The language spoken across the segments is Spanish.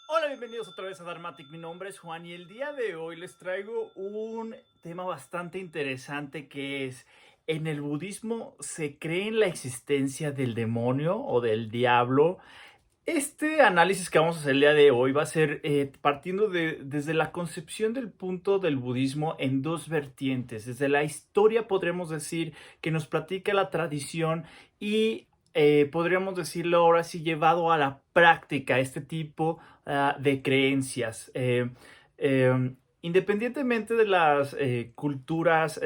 Hola, bienvenidos otra vez a Dharmatic. Mi nombre es Juan y el día de hoy les traigo un tema bastante interesante que es, en el budismo se cree en la existencia del demonio o del diablo. Este análisis que vamos a hacer el día de hoy va a ser partiendo desde la concepción del punto del budismo en dos vertientes. Desde la historia podríamos decir que nos platica la tradición y podríamos decirlo ahora sí llevado a la práctica, este tipo de creencias. Independientemente de las culturas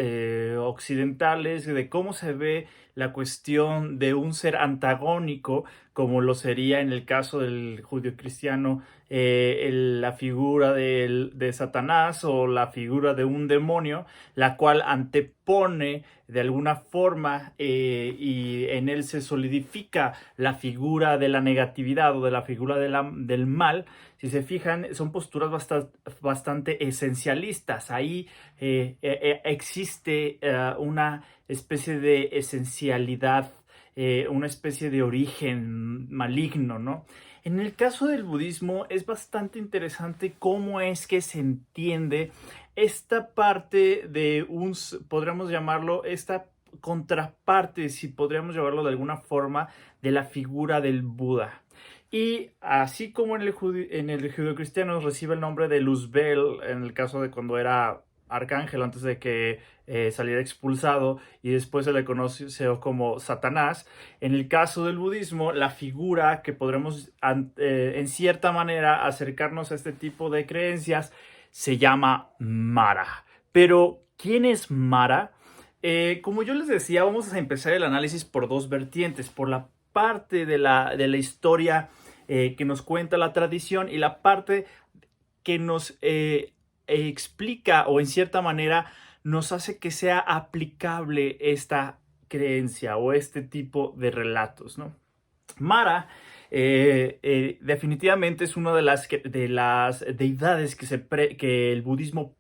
occidentales, de cómo se ve la cuestión de un ser antagónico, como lo sería en el caso del judío cristiano, la figura de Satanás o la figura de un demonio, la cual antepone de alguna forma y en él se solidifica la figura de la negatividad o de la figura del mal. Si se fijan, son posturas bastante esencialistas. Ahí existe una especie de esencialidad, una especie de origen maligno, ¿no? En el caso del budismo es bastante interesante cómo es que se entiende esta parte de podríamos llamarlo, esta contraparte, si podríamos llamarlo de alguna forma, de la figura del Buda. Y así como en el judeocristiano recibe el nombre de Luzbel, en el caso de cuando era arcángel antes de que saliera expulsado y después se le conoció como Satanás. En el caso del budismo, la figura que podremos en cierta manera acercarnos a este tipo de creencias se llama Mara. Pero, ¿quién es Mara? Como yo les decía, vamos a empezar el análisis por dos vertientes, por la parte de la historia que nos cuenta la tradición y la parte que nos explica o en cierta manera nos hace que sea aplicable esta creencia o este tipo de relatos, ¿no? Mara definitivamente es una de las deidades que el budismo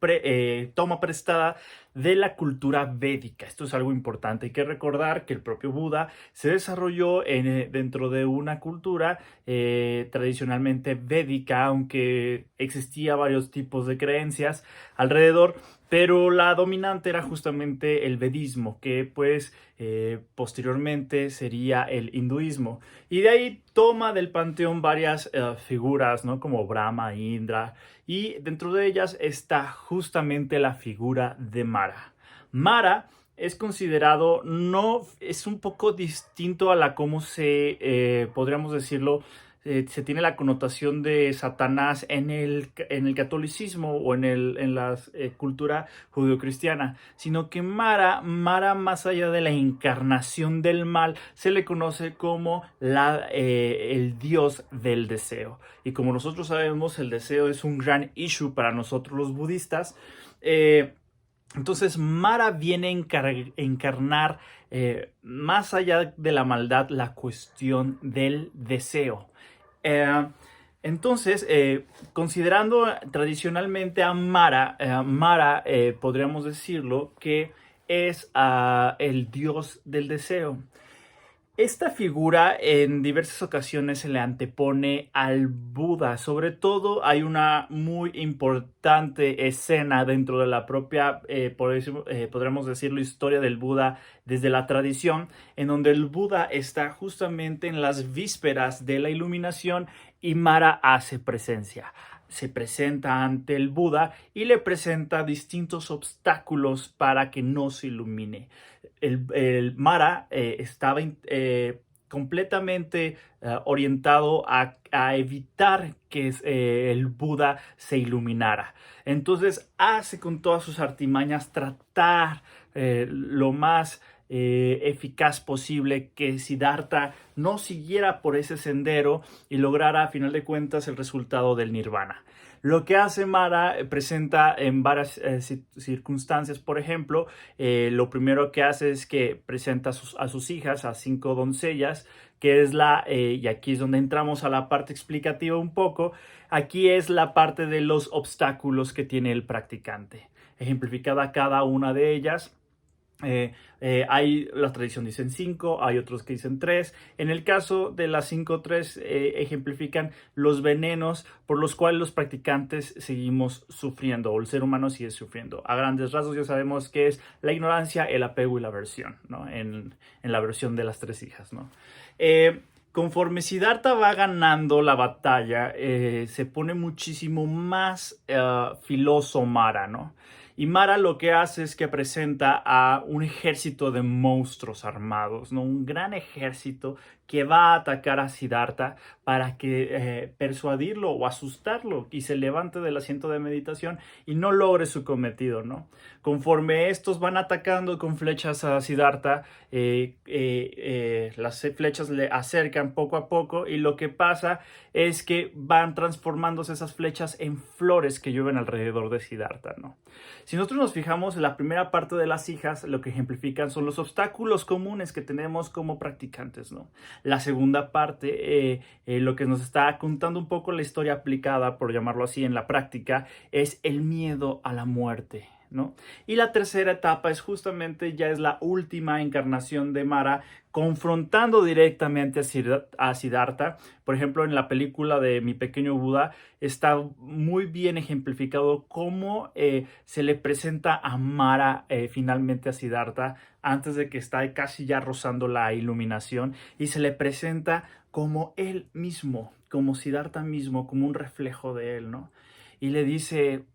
toma prestada de la cultura védica. Esto es algo importante. Hay que recordar que el propio Buda se desarrolló dentro de una cultura tradicionalmente védica, aunque existía varios tipos de creencias alrededor, pero la dominante era justamente el vedismo, que pues posteriormente sería el hinduismo. Y de ahí toma del panteón varias figuras, ¿no? Como Brahma, Indra, y dentro de ellas está justamente la figura de Mara. Mara es considerado, no, es un poco distinto a la cómo podríamos decirlo, se tiene la connotación de Satanás en el catolicismo o en la cultura judeocristiana, sino que Mara, más allá de la encarnación del mal, se le conoce como el dios del deseo. Y como nosotros sabemos, el deseo es un gran issue para nosotros los budistas. Entonces Mara viene a encarnar, más allá de la maldad, la cuestión del deseo. Eh, entonces, considerando tradicionalmente a Mara, podríamos decirlo que es el dios del deseo. Esta figura en diversas ocasiones se le antepone al Buda. Sobre todo hay una muy importante escena dentro de la propia, podríamos decirlo, historia del Buda desde la tradición, en donde el Buda está justamente en las vísperas de la iluminación y Mara hace presencia. Se presenta ante el Buda y le presenta distintos obstáculos para que no se ilumine. El Mara estaba completamente orientado a evitar que el Buda se iluminara. Entonces hace con todas sus artimañas tratar lo más eficaz posible que Siddhartha no siguiera por ese sendero y lograra a final de cuentas el resultado del nirvana. Lo que hace Mara presenta en varias circunstancias, por ejemplo, lo primero que hace es que presenta a sus hijas, a 5 doncellas, que es y aquí es donde entramos a la parte explicativa un poco, aquí es la parte de los obstáculos que tiene el practicante, ejemplificada cada una de ellas. Hay la tradición dicen 5, hay otros que dicen 3. En el caso de las 5, 3 ejemplifican los venenos por los cuales los practicantes seguimos sufriendo, o el ser humano sigue sufriendo. A grandes rasgos ya sabemos que es la ignorancia, el apego y la aversión, ¿no? En la versión de las 3 hijas, ¿no? Conforme Siddhartha va ganando la batalla, se pone muchísimo más filoso Mara, ¿no? Y Mara lo que hace es que presenta a un ejército de monstruos armados, ¿no? Un gran ejército que va a atacar a Siddhartha para que persuadirlo o asustarlo y se levante del asiento de meditación y no logre su cometido, ¿no? Conforme estos van atacando con flechas a Siddhartha, las flechas le acercan poco a poco y lo que pasa es que van transformándose esas flechas en flores que llueven alrededor de Siddhartha, ¿no? Si nosotros nos fijamos en la primera parte de las hijas, lo que ejemplifican son los obstáculos comunes que tenemos como practicantes, ¿no? La segunda parte, lo que nos está contando un poco la historia aplicada, por llamarlo así, en la práctica, es el miedo a la muerte, ¿no? Y la tercera etapa es justamente ya es la última encarnación de Mara confrontando directamente a Siddhartha. Por ejemplo, en la película de Mi Pequeño Buda está muy bien ejemplificado cómo se le presenta a Mara finalmente a Siddhartha antes de que está casi ya rozando la iluminación y se le presenta como él mismo, como Siddhartha mismo, como un reflejo de él, ¿no? Y le dice...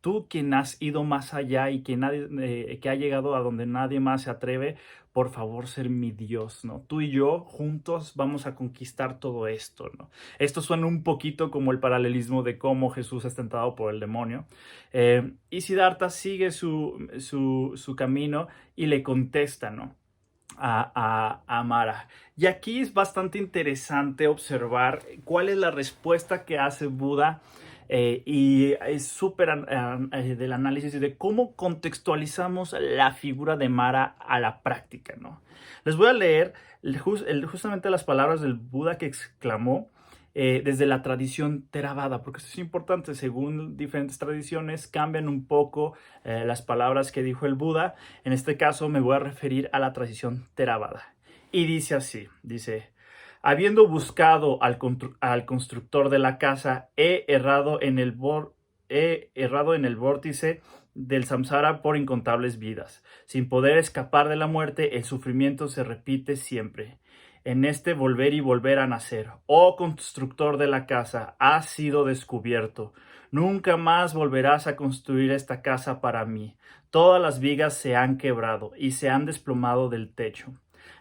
tú quien has ido más allá y que ha llegado a donde nadie más se atreve, por favor ser mi Dios, ¿no? Tú y yo juntos vamos a conquistar todo esto, ¿no? Esto suena un poquito como el paralelismo de cómo Jesús es tentado por el demonio. Y Siddhartha sigue su camino y le contesta, ¿no? A Mara. Y aquí es bastante interesante observar cuál es la respuesta que hace Buda y es súper del análisis de cómo contextualizamos la figura de Mara a la práctica, ¿no? Les voy a leer justamente las palabras del Buda que exclamó desde la tradición Theravada, porque esto es importante, según diferentes tradiciones cambian un poco las palabras que dijo el Buda. En este caso me voy a referir a la tradición Theravada. Y dice así, dice... Habiendo buscado al constructor de la casa, he errado en el vórtice del samsara por incontables vidas. Sin poder escapar de la muerte, el sufrimiento se repite siempre. En este volver y volver a nacer, oh constructor de la casa, has sido descubierto. Nunca más volverás a construir esta casa para mí. Todas las vigas se han quebrado y se han desplomado del techo.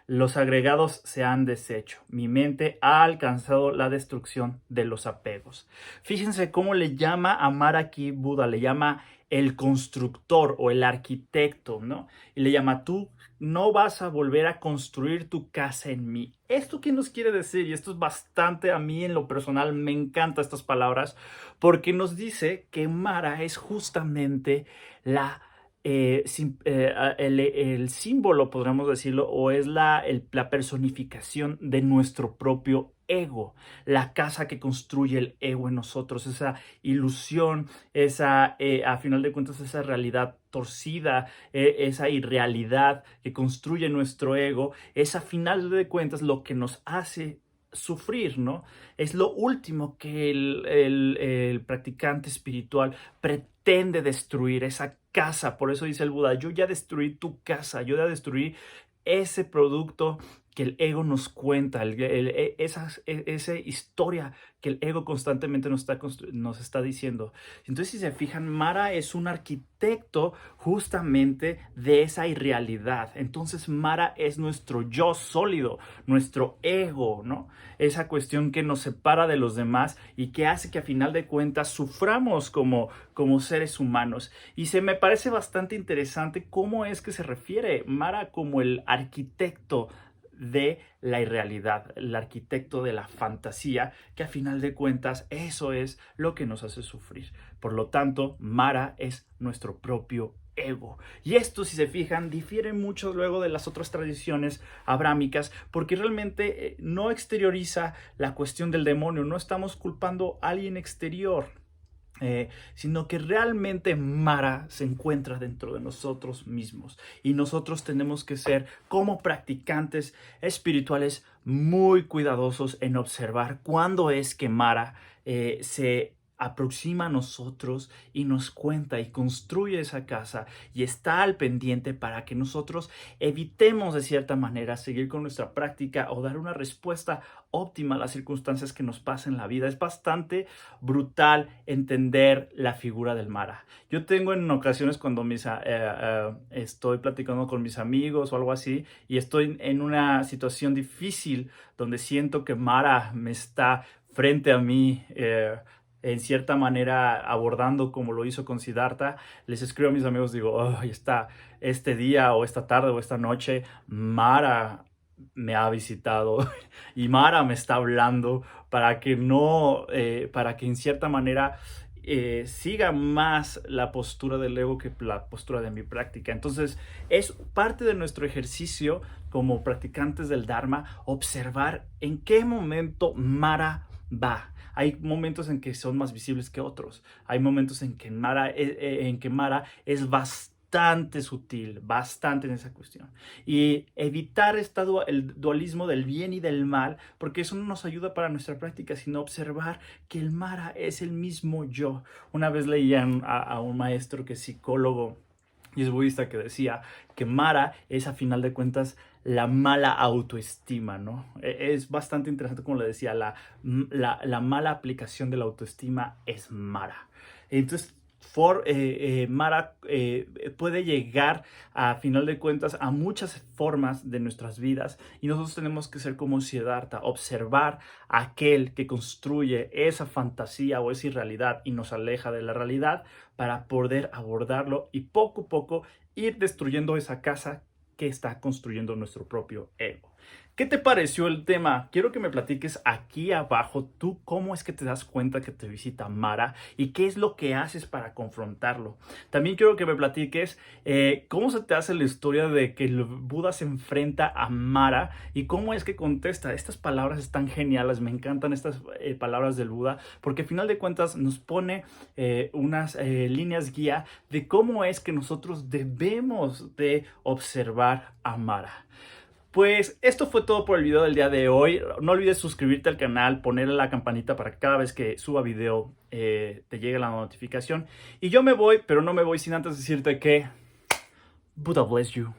Los agregados se han deshecho. Mi mente ha alcanzado la destrucción de los apegos. Fíjense cómo le llama a Mara aquí Buda, le llama el constructor o el arquitecto, ¿no? Y le llama, tú no vas a volver a construir tu casa en mí. ¿Esto qué nos quiere decir? Y esto es bastante, a mí en lo personal me encantan estas palabras, porque nos dice que Mara es justamente el símbolo, podríamos decirlo, o es la personificación de nuestro propio ego, la casa que construye el ego en nosotros, esa ilusión, a final de cuentas, esa realidad torcida, esa irrealidad que construye nuestro ego, es a final de cuentas lo que nos hace sufrir, ¿no? Es lo último que el practicante espiritual pretende destruir, esa casa. Por eso dice el Buda, yo ya destruí tu casa, yo ya destruí ese producto que el ego nos cuenta, esa historia que el ego constantemente nos está diciendo. Entonces, si se fijan, Mara es un arquitecto justamente de esa irrealidad. Entonces, Mara es nuestro yo sólido, nuestro ego, ¿no? Esa cuestión que nos separa de los demás y que hace que a final de cuentas suframos como seres humanos. Y se me parece bastante interesante cómo es que se refiere Mara como el arquitecto de la irrealidad, el arquitecto de la fantasía, que a final de cuentas eso es lo que nos hace sufrir. Por lo tanto, Mara es nuestro propio ego. Y esto, si se fijan, difiere mucho luego de las otras tradiciones abrámicas, porque realmente no exterioriza la cuestión del demonio, no estamos culpando a alguien exterior. sino que realmente Mara se encuentra dentro de nosotros mismos y nosotros tenemos que ser como practicantes espirituales muy cuidadosos en observar cuándo es que Mara se aproxima a nosotros y nos cuenta y construye esa casa y está al pendiente para que nosotros evitemos de cierta manera seguir con nuestra práctica o dar una respuesta óptima a las circunstancias que nos pasan en la vida. Es bastante brutal entender la figura del Mara. Yo tengo en ocasiones cuando estoy platicando con mis amigos o algo así y estoy en una situación difícil donde siento que Mara me está frente a mí, en cierta manera abordando como lo hizo con Siddhartha, les escribo a mis amigos, digo, oh, este día o esta tarde o esta noche, Mara me ha visitado y Mara me está hablando para que no, para que en cierta manera siga más la postura del ego que la postura de mi práctica. Entonces es parte de nuestro ejercicio como practicantes del Dharma observar en qué momento Mara va. Hay momentos en que son más visibles que otros. Hay momentos en que Mara es bastante sutil, bastante en esa cuestión. Y evitar el dualismo del bien y del mal, porque eso no nos ayuda para nuestra práctica, sino observar que el Mara es el mismo yo. Una vez leían a un maestro que es psicólogo y es budista que decía que Mara es a final de cuentas la mala autoestima, ¿no? Es bastante interesante como le decía, la mala aplicación de la autoestima es Mara. Entonces, Mara puede llegar a final de cuentas a muchas formas de nuestras vidas y nosotros tenemos que ser como Siddhartha, observar a aquel que construye esa fantasía o esa irrealidad y nos aleja de la realidad para poder abordarlo y poco a poco ir destruyendo esa casa que está construyendo nuestro propio ego. ¿Qué te pareció el tema? Quiero que me platiques aquí abajo tú cómo es que te das cuenta que te visita Mara y qué es lo que haces para confrontarlo. También quiero que me platiques cómo se te hace la historia de que el Buda se enfrenta a Mara y cómo es que contesta. Estas palabras están geniales, me encantan estas palabras del Buda porque al final de cuentas nos pone unas líneas guía de cómo es que nosotros debemos de observar a Mara. Pues esto fue todo por el video del día de hoy. No olvides suscribirte al canal, ponerle la campanita para que cada vez que suba video te llegue la notificación. Y yo me voy, pero no me voy sin antes decirte que Buddha bless you.